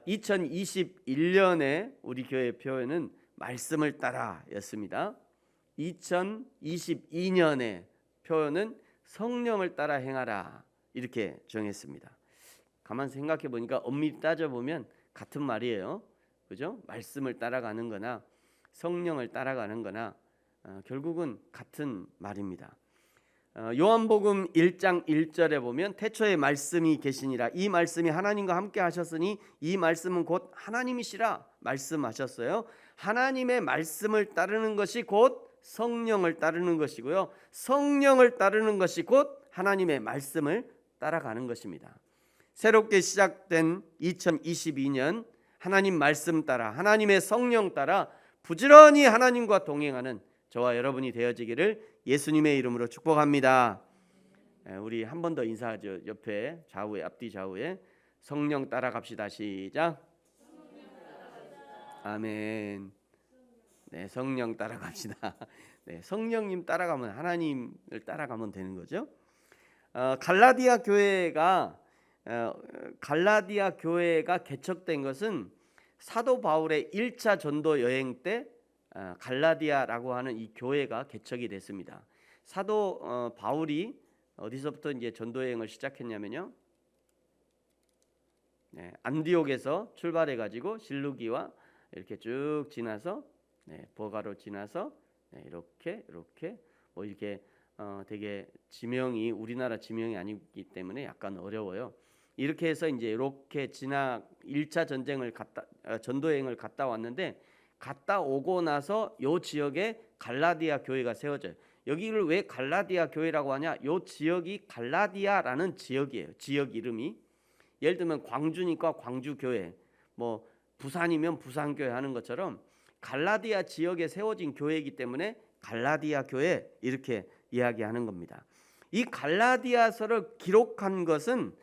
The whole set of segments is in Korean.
2021년에 우리 교회 표현은 말씀을 따라였습니다. 2022년의 표현은 성령을 따라 행하라 이렇게 정했습니다. 가만 생각해 보니까 엄밀히 따져 보면 같은 말이에요. 그죠? 말씀을 따라가는 거나 성령을 따라가는 거나 결국은 같은 말입니다. 요한복음 1장 1절에 보면 태초에 말씀이 계시니라 이 말씀이 하나님과 함께 하셨으니 이 말씀은 곧 하나님이시라 말씀하셨어요. 하나님의 말씀을 따르는 것이 곧 성령을 따르는 것이고요. 성령을 따르는 것이 곧 하나님의 말씀을 따라가는 것입니다. 새롭게 시작된 2022년 하나님 말씀 따라 하나님의 성령 따라 부지런히 하나님과 동행하는 저와 여러분이 되어지기를 예수님의 이름으로 축복합니다. 우리 한 번 더 인사하죠. 옆에 좌우에 앞뒤 좌우에 성령 따라갑시다. 시작. 아멘. 네, 성령 따라갑시다. 네, 성령님 따라가면 하나님을 따라가면 되는 거죠. 갈라디아 교회가 개척된 것은 사도 바울의 1차 전도 여행 때 갈라디아라고 하는 이 교회가 개척이 됐습니다. 사도 바울이 어디서부터 이제 전도 여행을 시작했냐면요. 안디옥에서 출발해 가지고 실루기와 이렇게 쭉 지나서 버가로 지나서 이렇게 뭐 이렇게 되게 지명이 우리나라 지명이 아니기 때문에 약간 어려워요. 이렇게 해서 이제 이렇게 1차 전도 여행을 갔다 왔는데 갔다 오고 나서 요 지역에 갈라디아 교회가 세워져요. 여기를 왜 갈라디아 교회라고 하냐? 요 지역이 갈라디아라는 지역이에요. 지역 이름이. 예를 들면 광주니까 광주 교회, 뭐 부산이면 부산 교회 하는 것처럼 갈라디아 지역에 세워진 교회이기 때문에 갈라디아 교회 이렇게 이야기하는 겁니다. 이 갈라디아서를 기록한 것은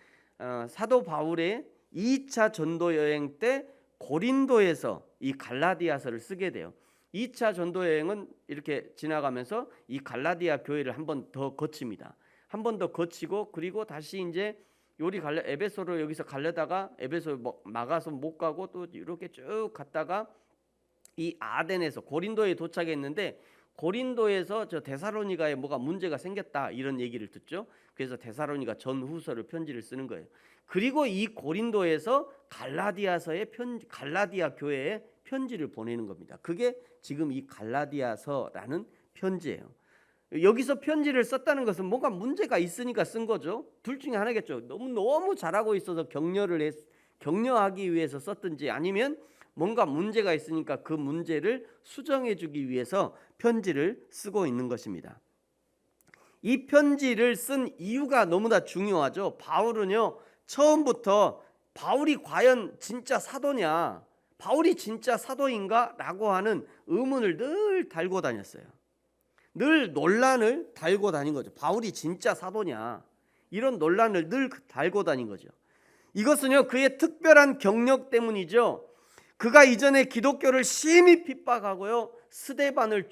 사도 바울의 2차 전도 여행 때 고린도에서 이 갈라디아서를 쓰게 돼요. 2차 전도 여행은 이렇게 지나가면서 이 갈라디아 교회를 한 번 더 거칩니다. 한 번 더 거치고 그리고 다시 이제 에베소로 여기서 가려다가 에베소 막아서 못 가고 또 이렇게 쭉 갔다가 이 아덴에서 고린도에 도착했는데 고린도에서 저 데살로니가에 뭐가 문제가 생겼다 이런 얘기를 듣죠. 그래서 데살로니가 전후서를 편지를 쓰는 거예요. 그리고 이 고린도에서 갈라디아 교회에 편지를 보내는 겁니다. 그게 지금 이 갈라디아서라는 편지예요. 여기서 편지를 썼다는 것은 뭔가 문제가 있으니까 쓴 거죠. 둘 중에 하나겠죠. 너무 잘하고 있어서 격려하기 위해서 썼든지 아니면 뭔가 문제가 있으니까 그 문제를 수정해 주기 위해서 편지를 쓰고 있는 것입니다. 이 편지를 쓴 이유가 너무나 중요하죠. 바울은요, 처음부터 바울이 과연 진짜 사도냐, 바울이 진짜 사도인가? 라고 하는 의문을 늘 달고 다녔어요. 늘 논란을 달고 다닌 거죠. 바울이 진짜 사도냐, 이런 논란을 늘 달고 다닌 거죠. 이것은요, 그의 특별한 경력 때문이죠. 그가 이전에 기독교를 심히 핍박하고요, 스데반을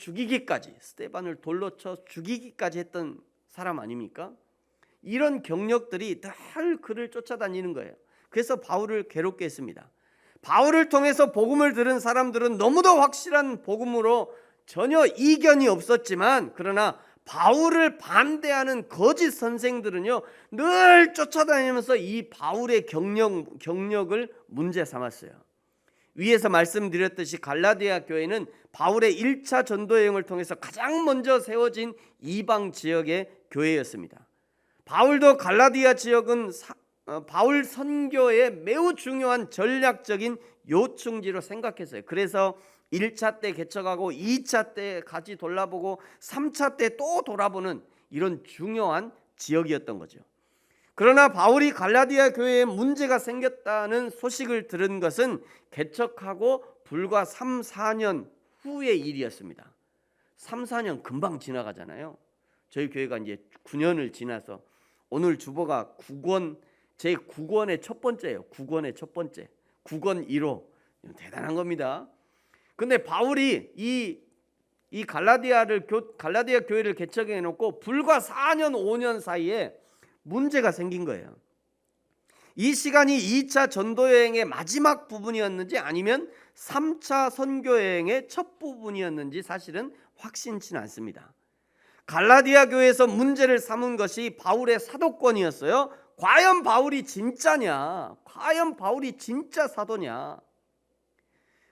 돌로 쳐 죽이기까지 했던 사람 아닙니까? 이런 경력들이 늘 그를 쫓아다니는 거예요. 그래서 바울을 괴롭게 했습니다. 바울을 통해서 복음을 들은 사람들은 너무도 확실한 복음으로 전혀 이견이 없었지만, 그러나 바울을 반대하는 거짓 선생들은요, 늘 쫓아다니면서 이 바울의 경력을 문제 삼았어요. 위에서 말씀드렸듯이 갈라디아 교회는 바울의 1차 전도 여행을 통해서 가장 먼저 세워진 이방 지역의 교회였습니다. 바울도 갈라디아 지역은 바울 선교의 매우 중요한 전략적인 요충지로 생각했어요. 그래서 1차 때 개척하고 2차 때 같이 돌아보고 3차 때 또 돌아보는 이런 중요한 지역이었던 거죠. 그러나 바울이 갈라디아 교회에 문제가 생겼다는 소식을 들은 것은 개척하고 불과 3-4년 후의 일이었습니다. 3-4년 금방 지나가잖아요. 저희 교회가 이제 9년을 지나서 오늘 주보가 제 9권의 첫 번째예요. 9권의 첫 번째. 9권 1호. 대단한 겁니다. 근데 바울이 이 이 갈라디아 교회를 개척해 놓고 불과 4년 5년 사이에 문제가 생긴 거예요. 이 시간이 2차 전도 여행의 마지막 부분이었는지 아니면 3차 선교 여행의 첫 부분이었는지 사실은 확신치는 않습니다. 갈라디아 교회에서 문제를 삼은 것이 바울의 사도권이었어요. 과연 바울이 진짜냐? 과연 바울이 진짜 사도냐?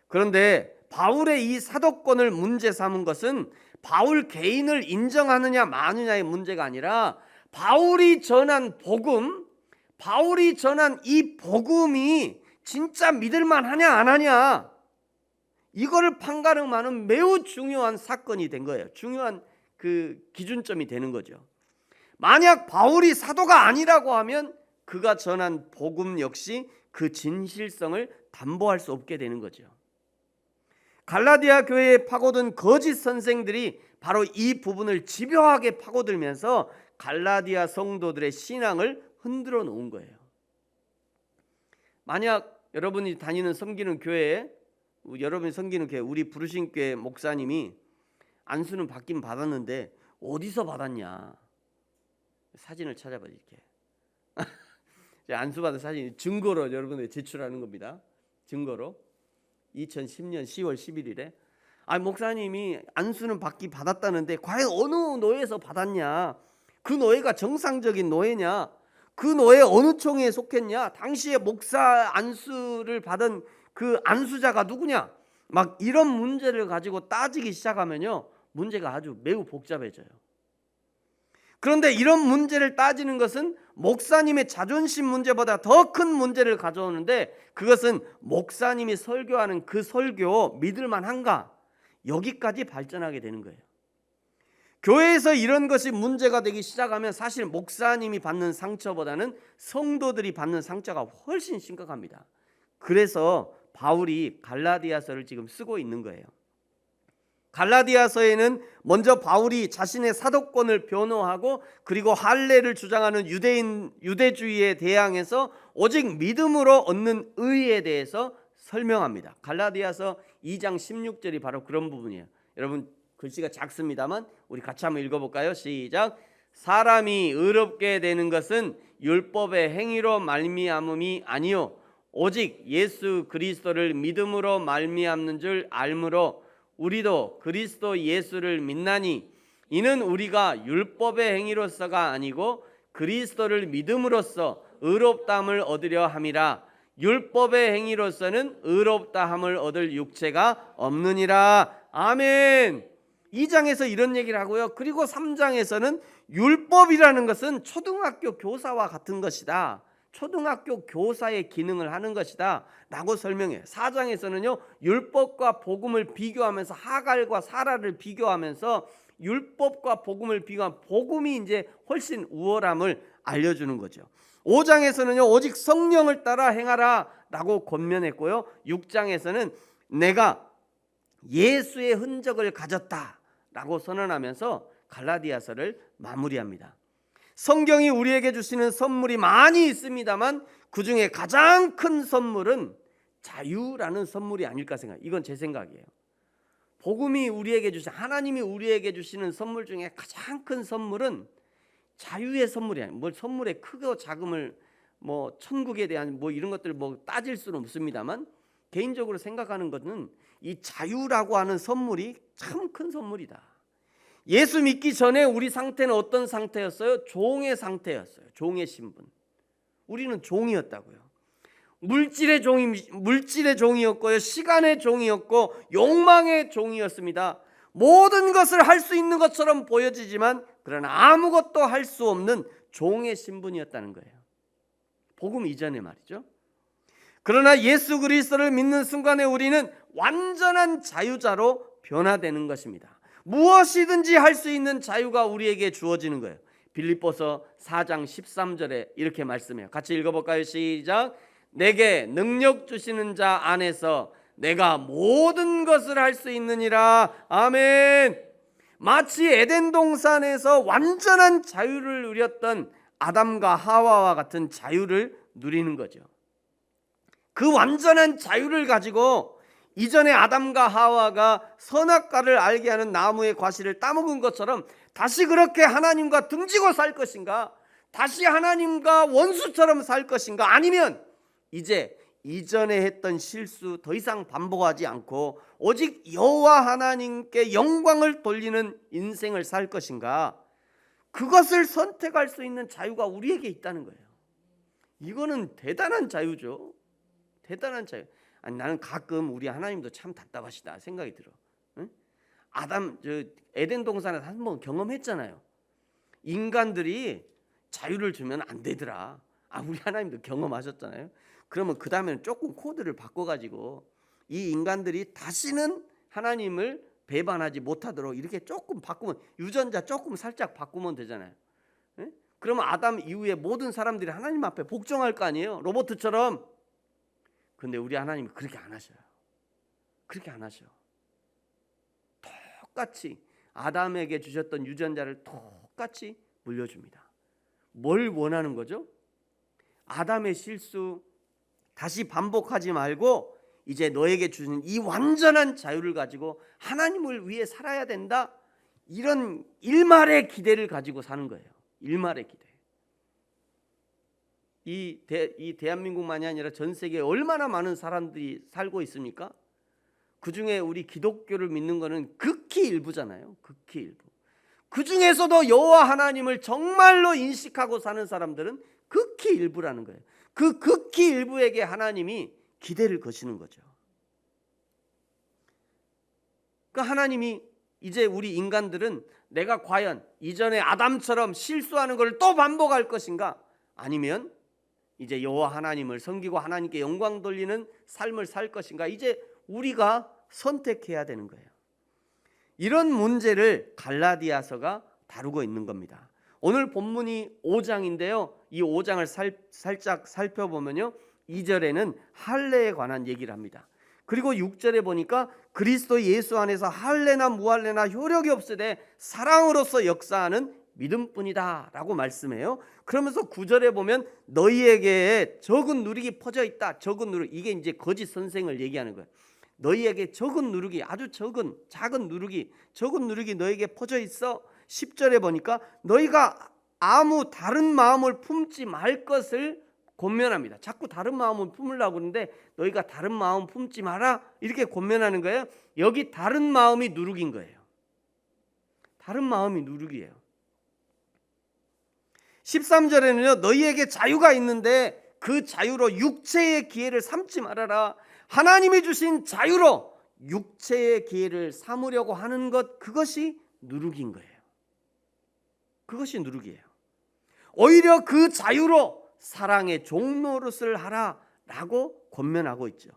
그런데 바울의 이 사도권을 문제 삼은 것은 바울 개인을 인정하느냐 마느냐의 문제가 아니라 바울이 전한 복음, 바울이 전한 이 복음이 진짜 믿을만 하냐 안 하냐, 이거를 판가름하는 매우 중요한 사건이 된 거예요. 중요한 그 기준점이 되는 거죠. 만약 바울이 사도가 아니라고 하면 그가 전한 복음 역시 그 진실성을 담보할 수 없게 되는 거죠. 갈라디아 교회에 파고든 거짓 선생들이 바로 이 부분을 집요하게 파고들면서 갈라디아 성도들의 신앙을 흔들어 놓은 거예요. 만약 여러분이 다니는 섬기는 교회에, 여러분이 섬기는 교회, 우리 부르신 교회 목사님이 안수는 받긴 받았는데 어디서 받았냐, 사진을 찾아봐. 이렇게 안수 받은 사진 증거로 여러분들 제출하는 겁니다. 증거로 2010년 10월 11일에 목사님이 안수는 받았다는데 과연 어느 노예에서 받았냐, 그 노예가 정상적인 노예냐, 그 노예 어느 총회에 속했냐, 당시에 목사 안수를 받은 그 안수자가 누구냐, 막 이런 문제를 가지고 따지기 시작하면요, 문제가 아주 매우 복잡해져요. 그런데 이런 문제를 따지는 것은 목사님의 자존심 문제보다 더 큰 문제를 가져오는데, 그것은 목사님이 설교하는 그 설교 믿을만한가, 여기까지 발전하게 되는 거예요. 교회에서 이런 것이 문제가 되기 시작하면 사실 목사님이 받는 상처보다는 성도들이 받는 상처가 훨씬 심각합니다. 그래서 바울이 갈라디아서를 지금 쓰고 있는 거예요. 갈라디아서에는 먼저 바울이 자신의 사도권을 변호하고, 그리고 할례를 주장하는 유대주의에 대항해서 오직 믿음으로 얻는 의에 대해서 설명합니다. 갈라디아서 2장 16절이 바로 그런 부분이에요. 여러분 글씨가 작습니다만 우리 같이 한번 읽어볼까요? 시작. 사람이 의롭게 되는 것은 율법의 행위로 말미암음이 아니요 오직 예수 그리스도를 믿음으로 말미암는 줄 알므로 우리도 그리스도 예수를 믿나니 이는 우리가 율법의 행위로서가 아니고 그리스도를 믿음으로써 의롭다함을 얻으려 함이라. 율법의 행위로서는 의롭다함을 얻을 육체가 없느니라. 아멘. 2장에서 이런 얘기를 하고요. 그리고 3장에서는 율법이라는 것은 초등학교 교사와 같은 것이다, 초등학교 교사의 기능을 하는 것이다 라고 설명해요. 4장에서는요, 율법과 복음을 비교하면서 하갈과 사라를 비교하면서 율법과 복음을 비교한 복음이 이제 훨씬 우월함을 알려주는 거죠. 5장에서는요, 오직 성령을 따라 행하라 라고 권면했고요. 6장에서는 내가 예수의 흔적을 가졌다 라고 선언하면서 갈라디아서를 마무리합니다. 성경이 우리에게 주시는 선물이 많이 있습니다만 그 중에 가장 큰 선물은 자유라는 선물이 아닐까 생각. 이건 제 생각이에요. 복음이 우리에게 주신, 하나님이 우리에게 주시는 선물 중에 가장 큰 선물은 자유의 선물이 아니에요. 뭘 선물의 크고 작음을 뭐 천국에 대한 뭐 이런 것들 뭐 따질 수는 없습니다만 개인적으로 생각하는 것은 이 자유라고 하는 선물이 참 큰 선물이다. 예수 믿기 전에 우리 상태는 어떤 상태였어요? 종의 상태였어요. 종의 신분. 우리는 종이었다고요. 물질의 종이었고요, 시간의 종이었고 욕망의 종이었습니다. 모든 것을 할 수 있는 것처럼 보여지지만 그러나 아무것도 할 수 없는 종의 신분이었다는 거예요. 복음 이전에 말이죠. 그러나 예수 그리스도를 믿는 순간에 우리는 완전한 자유자로 변화되는 것입니다. 무엇이든지 할 수 있는 자유가 우리에게 주어지는 거예요. 빌립보서 4장 13절에 이렇게 말씀해요. 같이 읽어볼까요? 시작. 내게 능력 주시는 자 안에서 내가 모든 것을 할 수 있느니라. 아멘. 마치 에덴 동산에서 완전한 자유를 누렸던 아담과 하와와 같은 자유를 누리는 거죠. 그 완전한 자유를 가지고 이전에 아담과 하와가 선악과를 알게 하는 나무의 과실을 따먹은 것처럼 다시 그렇게 하나님과 등지고 살 것인가? 다시 하나님과 원수처럼 살 것인가? 아니면 이제 이전에 했던 실수 더 이상 반복하지 않고 오직 여호와 하나님께 영광을 돌리는 인생을 살 것인가? 그것을 선택할 수 있는 자유가 우리에게 있다는 거예요. 이거는 대단한 자유죠. 대단한 자유. 아니, 나는 가끔 우리 하나님도 참 답답하시다 생각이 들어. 응? 에덴 동산에서 한번 경험했잖아요. 인간들이 자유를 주면 안 되더라. 우리 하나님도 경험하셨잖아요. 그러면 그 다음에는 조금 코드를 바꿔가지고 이 인간들이 다시는 하나님을 배반하지 못하도록 이렇게 조금 바꾸면, 유전자 조금 살짝 바꾸면 되잖아요. 응? 그러면 아담 이후에 모든 사람들이 하나님 앞에 복종할 거 아니에요, 로봇처럼. 근데 우리 하나님이 그렇게 안 하셔요. 그렇게 안 하셔. 똑같이 아담에게 주셨던 유전자를 똑같이 물려줍니다. 뭘 원하는 거죠? 아담의 실수 다시 반복하지 말고 이제 너에게 주신 이 완전한 자유를 가지고 하나님을 위해 살아야 된다, 이런 일말의 기대를 가지고 사는 거예요. 일말의 기대. 이 대한민국만이 아니라 전 세계에 얼마나 많은 사람들이 살고 있습니까? 그중에 우리 기독교를 믿는 거는 극히 일부잖아요. 극히 일부. 그 중에서도 여호와 하나님을 정말로 인식하고 사는 사람들은 극히 일부라는 거예요. 그 극히 일부에게 하나님이 기대를 거시는 거죠. 그 하나님이 이제 우리 인간들은 내가 과연 이전에 아담처럼 실수하는 걸 또 반복할 것인가? 아니면 이제 여호와 하나님을 섬기고 하나님께 영광 돌리는 삶을 살 것인가? 이제 우리가 선택해야 되는 거예요. 이런 문제를 갈라디아서가 다루고 있는 겁니다. 오늘 본문이 5장인데요. 이 5장을 살짝 살펴보면요, 2절에는 할례에 관한 얘기를 합니다. 그리고 6절에 보니까 그리스도 예수 안에서 할례나 무할례나 효력이 없으되 사랑으로서 역사하는 믿음뿐이다 라고 말씀해요. 그러면서 9절에 보면 너희에게 적은 누룩이 퍼져 있다. 적은 누룩, 이게 이제 거짓 선생을 얘기하는 거예요. 너희에게 적은 누룩이, 아주 작은 누룩이 너희에게 퍼져 있어. 10절에 보니까 너희가 아무 다른 마음을 품지 말 것을 권면합니다. 자꾸 다른 마음을 품으려고 하는데 너희가 다른 마음 품지 마라, 이렇게 권면하는 거예요. 여기 다른 마음이 누룩인 거예요. 다른 마음이 누룩이에요. 13절에는요, 너희에게 자유가 있는데 그 자유로 육체의 기회를 삼지 말아라. 하나님이 주신 자유로 육체의 기회를 삼으려고 하는 것, 그것이 누룩인 거예요. 그것이 누룩이에요. 오히려 그 자유로 사랑의 종노릇을 하라라고 권면하고 있죠.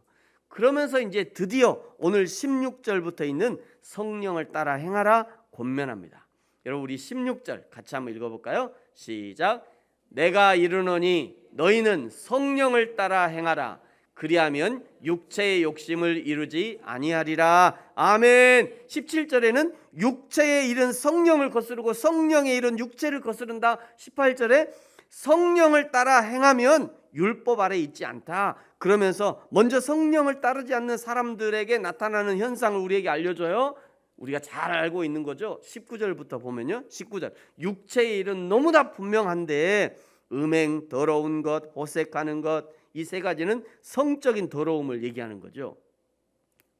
그러면서 이제 드디어 오늘 16절부터 있는 성령을 따라 행하라 권면합니다. 여러분, 우리 16절 같이 한번 읽어볼까요? 시작. 내가 이르노니 너희는 성령을 따라 행하라. 그리하면 육체의 욕심을 이루지 아니하리라. 아멘. 17절에는 육체의 일은 성령을 거스르고 성령의 일은 육체를 거스른다. 18절에 성령을 따라 행하면 율법 아래 있지 않다. 그러면서 먼저 성령을 따르지 않는 사람들에게 나타나는 현상을 우리에게 알려줘요. 우리가 잘 알고 있는 거죠. 19절부터 보면요, 19절 육체의 일은 너무나 분명한데 음행, 더러운 것, 호색하는 것, 이 세 가지는 성적인 더러움을 얘기하는 거죠.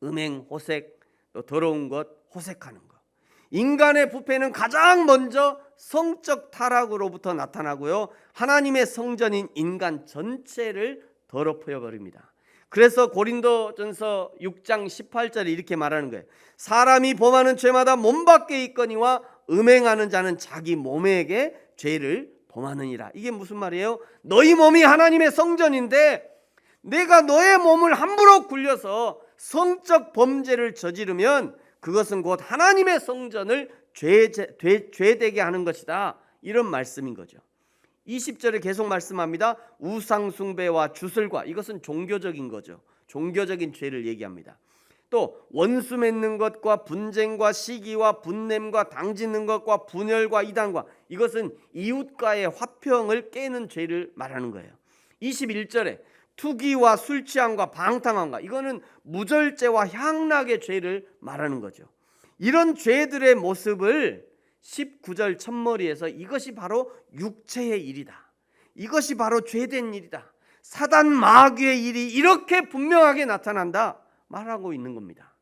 음행, 호색, 또 더러운 것, 호색하는 것. 인간의 부패는 가장 먼저 성적 타락으로부터 나타나고요, 하나님의 성전인 인간 전체를 더럽혀 버립니다. 그래서 고린도전서 6장 18절에 이렇게 말하는 거예요. 사람이 범하는 죄마다 몸 밖에 있거니와 음행하는 자는 자기 몸에게 죄를 범하느니라. 이게 무슨 말이에요? 너희 몸이 하나님의 성전인데 내가 너의 몸을 함부로 굴려서 성적 범죄를 저지르면 그것은 곧 하나님의 성전을 죄되게 하는 것이다, 이런 말씀인 거죠. 20절에 계속 말씀합니다. 우상 숭배와 주술과, 이것은 종교적인 거죠. 종교적인 죄를 얘기합니다. 또 원수 맺는 것과 분쟁과 시기와 분냄과 당짓는 것과 분열과 이단과, 이것은 이웃과의 화평을 깨는 죄를 말하는 거예요. 21절에 투기와 술 취함과 방탕함과, 이거는 무절제와 향락의 죄를 말하는 거죠. 이런 죄들의 모습을 19절 첫머리에서 이것이 바로 육체의 일이다, 이것이 바로 죄된 일이다, 사단 마귀의 일이 이렇게 분명하게 나타난다 말하고 있는 겁니다.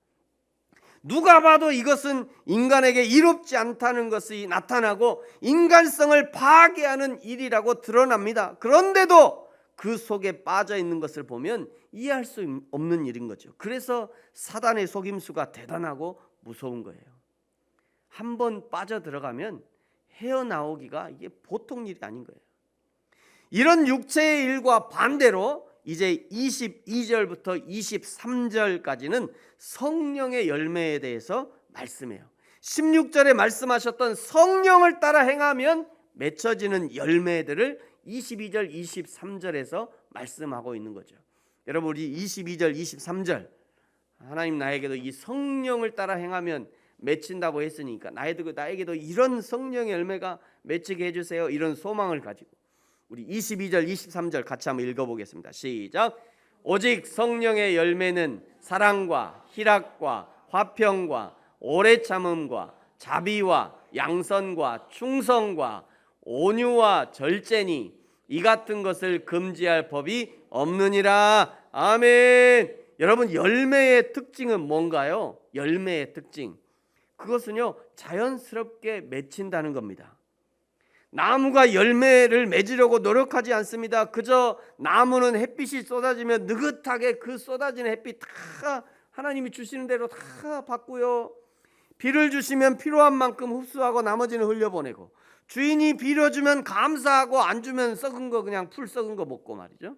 누가 봐도 이것은 인간에게 이롭지 않다는 것이 나타나고 인간성을 파괴하는 일이라고 드러납니다. 그런데도 그 속에 빠져 있는 것을 보면 이해할 수 없는 일인 거죠. 그래서 사단의 속임수가 대단하고 무서운 거예요. 한번 빠져 들어가면 헤어나오기가 이게 보통 일이 아닌 거예요. 이런 육체의 일과 반대로 이제 22절부터 23절까지는 성령의 열매에 대해서 말씀해요. 16절에 말씀하셨던 성령을 따라 행하면 맺혀지는 열매들을 22절, 23절에서 말씀하고 있는 거죠. 여러분, 우리 22절, 23절 하나님 나에게도 이 성령을 따라 행하면 맺힌다고 했으니까 나에게도 이런 성령의 열매가 맺히게 해주세요, 이런 소망을 가지고 우리 22절, 23절 같이 한번 읽어보겠습니다. 시작. 오직 성령의 열매는 사랑과 희락과 화평과 오래 참음과 자비와 양선과 충성과 온유와 절제니 이 같은 것을 금지할 법이 없느니라. 아멘. 여러분, 열매의 특징은 뭔가요? 열매의 특징, 그것은요 자연스럽게 맺힌다는 겁니다. 나무가 열매를 맺으려고 노력하지 않습니다. 그저 나무는 햇빛이 쏟아지면 느긋하게 그 쏟아지는 햇빛 다 하나님이 주시는 대로 다 받고요, 비를 주시면 필요한 만큼 흡수하고 나머지는 흘려보내고, 주인이 빌어주면 감사하고 안 주면 썩은 거, 그냥 풀 썩은 거 먹고 말이죠.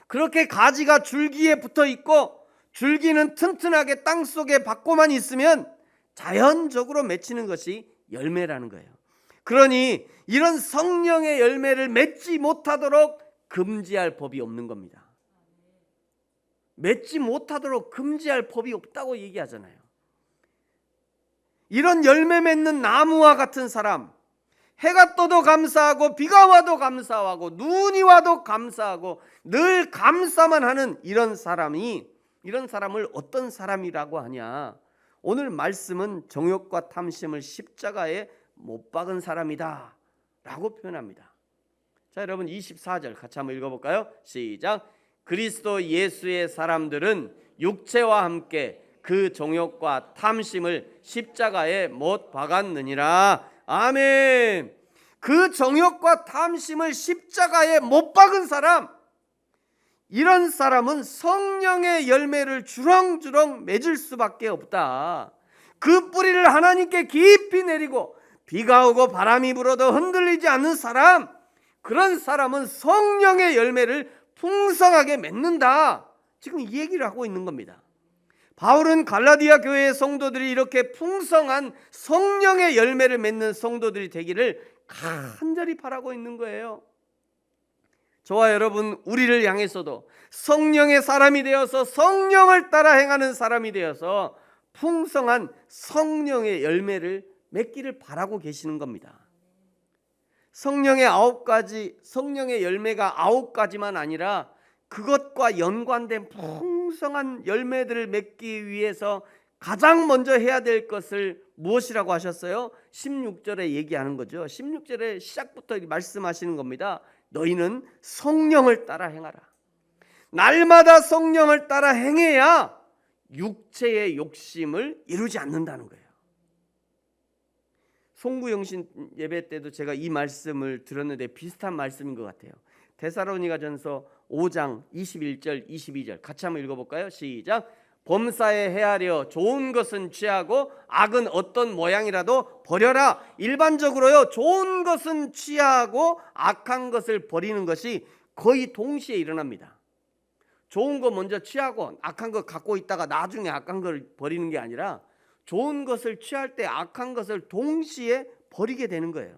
그렇게 가지가 줄기에 붙어 있고 줄기는 튼튼하게 땅 속에 받고만 있으면 자연적으로 맺히는 것이 열매라는 거예요. 그러니 이런 성령의 열매를 맺지 못하도록 금지할 법이 없는 겁니다. 맺지 못하도록 금지할 법이 없다고 얘기하잖아요. 이런 열매 맺는 나무와 같은 사람, 해가 떠도 감사하고 비가 와도 감사하고 눈이 와도 감사하고 늘 감사만 하는 이런 사람을 어떤 사람이라고 하냐? 오늘 말씀은 정욕과 탐심을 십자가에 못 박은 사람이다 라고 표현합니다. 자, 여러분 24절 같이 한번 읽어볼까요? 시작. 그리스도 예수의 사람들은 육체와 함께 그 정욕과 탐심을 십자가에 못 박았느니라. 아멘. 그 정욕과 탐심을 십자가에 못 박은 사람, 이런 사람은 성령의 열매를 주렁주렁 맺을 수밖에 없다. 그 뿌리를 하나님께 깊이 내리고 비가 오고 바람이 불어도 흔들리지 않는 사람, 그런 사람은 성령의 열매를 풍성하게 맺는다. 지금 이 얘기를 하고 있는 겁니다. 바울은 갈라디아 교회의 성도들이 이렇게 풍성한 성령의 열매를 맺는 성도들이 되기를 간절히 바라고 있는 거예요. 저와 여러분, 우리를 향해서도 성령의 사람이 되어서 성령을 따라 행하는 사람이 되어서 풍성한 성령의 열매를 맺기를 바라고 계시는 겁니다. 성령의 열매가 9가지만 아니라 그것과 연관된 풍성한 열매들을 맺기 위해서 가장 먼저 해야 될 것을 무엇이라고 하셨어요? 16절에 얘기하는 거죠. 16절에 시작부터 말씀하시는 겁니다. 너희는 성령을 따라 행하라. 날마다 성령을 따라 행해야 육체의 욕심을 이루지 않는다는 거예요. 송구영신 예배 때도 제가 이 말씀을 들었는데 비슷한 말씀인 것 같아요. 데살로니가전서 5장 21절 22절 같이 한번 읽어볼까요? 시작. 범사에 헤아려 좋은 것은 취하고 악은 어떤 모양이라도 버려라. 일반적으로요, 좋은 것은 취하고 악한 것을 버리는 것이 거의 동시에 일어납니다. 좋은 거 먼저 취하고 악한 거 갖고 있다가 나중에 악한 걸 버리는 게 아니라 좋은 것을 취할 때 악한 것을 동시에 버리게 되는 거예요.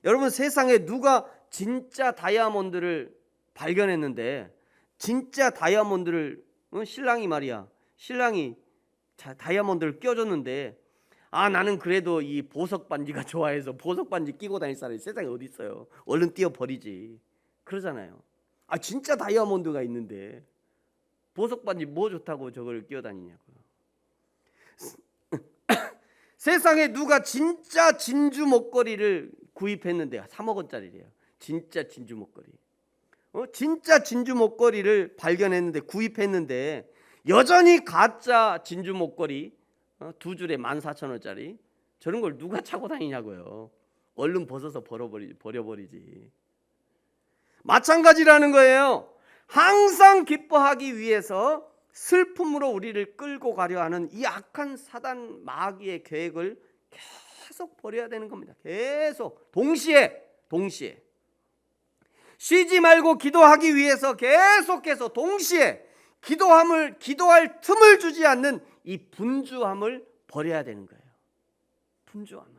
여러분, 세상에 누가 진짜 다이아몬드를 발견했는데, 진짜 다이아몬드를 신랑이 다이아몬드를 껴줬는데, 나는 그래도 이 보석 반지가 좋아해서 보석 반지 끼고 다닐 사람이 세상에 어디 있어요. 얼른 띄워 버리지, 그러잖아요. 진짜 다이아몬드가 있는데 보석 반지 뭐 좋다고 저걸 끼어다니냐고요. 세상에 누가 진짜 진주 목걸이를 구입했는데 3억 원짜리래요. 진짜 진주 목걸이. 진짜 진주 목걸이를 발견했는데 구입했는데 여전히 가짜 진주 목걸이 두 줄에 14,000원짜리 저런 걸 누가 차고 다니냐고요. 얼른 벗어서 버려버리지. 마찬가지라는 거예요. 항상 기뻐하기 위해서 슬픔으로 우리를 끌고 가려 하는 이 악한 사단 마귀의 계획을 계속 버려야 되는 겁니다. 계속 동시에 쉬지 말고 기도하기 위해서 계속해서 동시에 기도할 틈을 주지 않는 이 분주함을 버려야 되는 거예요. 분주함을.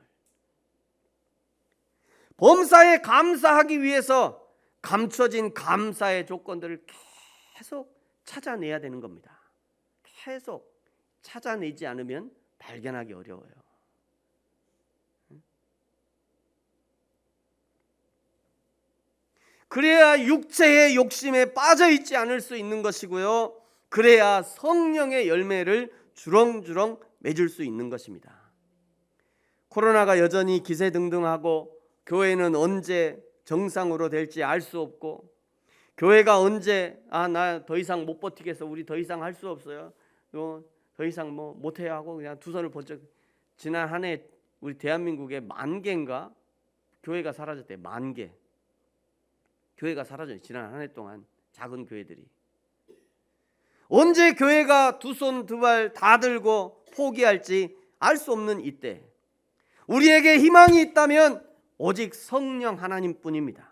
범사에 감사하기 위해서 감춰진 감사의 조건들을 계속 찾아내야 되는 겁니다. 계속 찾아내지 않으면 발견하기 어려워요. 그래야 육체의 욕심에 빠져 있지 않을 수 있는 것이고요. 그래야 성령의 열매를 주렁주렁 맺을 수 있는 것입니다. 코로나가 여전히 기세등등하고 교회는 언제 정상으로 될지 알 수 없고 교회가 언제 나 더 이상 못 버티겠어, 우리 더 이상 할 수 없어요, 더 이상 뭐 못해야 하고 그냥 두 손을 번쩍. 지난 한 해 우리 대한민국에 10,000개인가 교회가 사라졌대요. 10,000개 교회가 사라져요. 지난 한 해 동안 작은 교회들이. 언제 교회가 두 손 두 발 다 들고 포기할지 알 수 없는 이때 우리에게 희망이 있다면 오직 성령 하나님뿐입니다.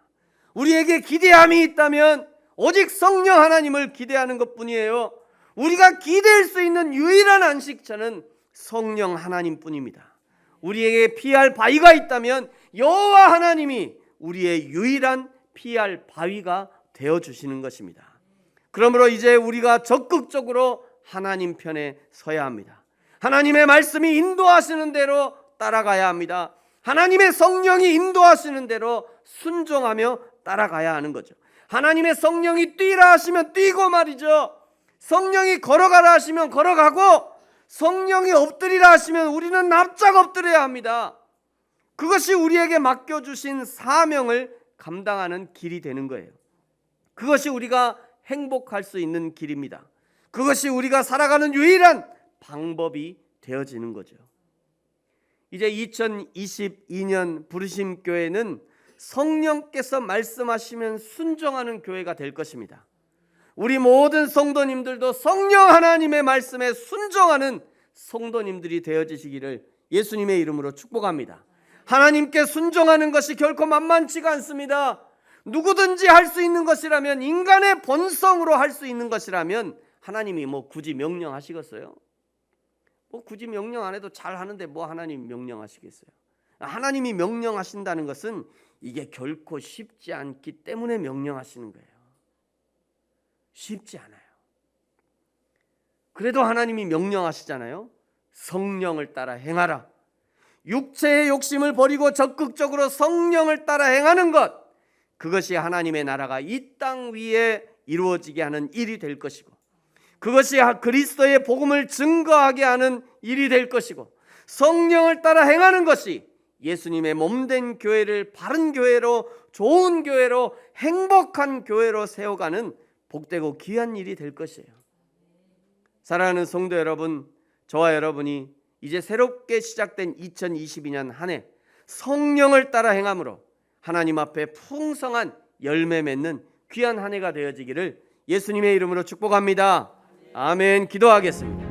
우리에게 기대함이 있다면 오직 성령 하나님을 기대하는 것뿐이에요. 우리가 기댈 수 있는 유일한 안식처는 성령 하나님뿐입니다. 우리에게 피할 바위가 있다면 여호와 하나님이 우리의 유일한 피할 바위가 되어주시는 것입니다. 그러므로 이제 우리가 적극적으로 하나님 편에 서야 합니다. 하나님의 말씀이 인도하시는 대로 따라가야 합니다. 하나님의 성령이 인도하시는 대로 순종하며 따라가야 하는 거죠. 하나님의 성령이 뛰라 하시면 뛰고 말이죠. 성령이 걸어가라 하시면 걸어가고 성령이 엎드리라 하시면 우리는 납작 엎드려야 합니다. 그것이 우리에게 맡겨주신 사명을 감당하는 길이 되는 거예요. 그것이 우리가 행복할 수 있는 길입니다. 그것이 우리가 살아가는 유일한 방법이 되어지는 거죠. 이제 2022년 부르심 교회는 성령께서 말씀하시면 순종하는 교회가 될 것입니다. 우리 모든 성도님들도 성령 하나님의 말씀에 순종하는 성도님들이 되어지시기를 예수님의 이름으로 축복합니다. 하나님께 순종하는 것이 결코 만만치가 않습니다. 누구든지 할 수 있는 것이라면, 인간의 본성으로 할 수 있는 것이라면 하나님이 굳이 명령하시겠어요? 굳이 명령 안 해도 잘 하는데 하나님 명령하시겠어요? 하나님이 명령하신다는 것은 이게 결코 쉽지 않기 때문에 명령하시는 거예요. 쉽지 않아요. 그래도 하나님이 명령하시잖아요. 성령을 따라 행하라. 육체의 욕심을 버리고 적극적으로 성령을 따라 행하는 것, 그것이 하나님의 나라가 이 땅 위에 이루어지게 하는 일이 될 것이고, 그것이 그리스도의 복음을 증거하게 하는 일이 될 것이고, 성령을 따라 행하는 것이 예수님의 몸된 교회를 바른 교회로, 좋은 교회로, 행복한 교회로 세워가는 복되고 귀한 일이 될 것이에요. 사랑하는 성도 여러분, 저와 여러분이 이제 새롭게 시작된 2022년 한 해 성령을 따라 행함으로 하나님 앞에 풍성한 열매 맺는 귀한 한 해가 되어지기를 예수님의 이름으로 축복합니다. 아멘. 기도하겠습니다.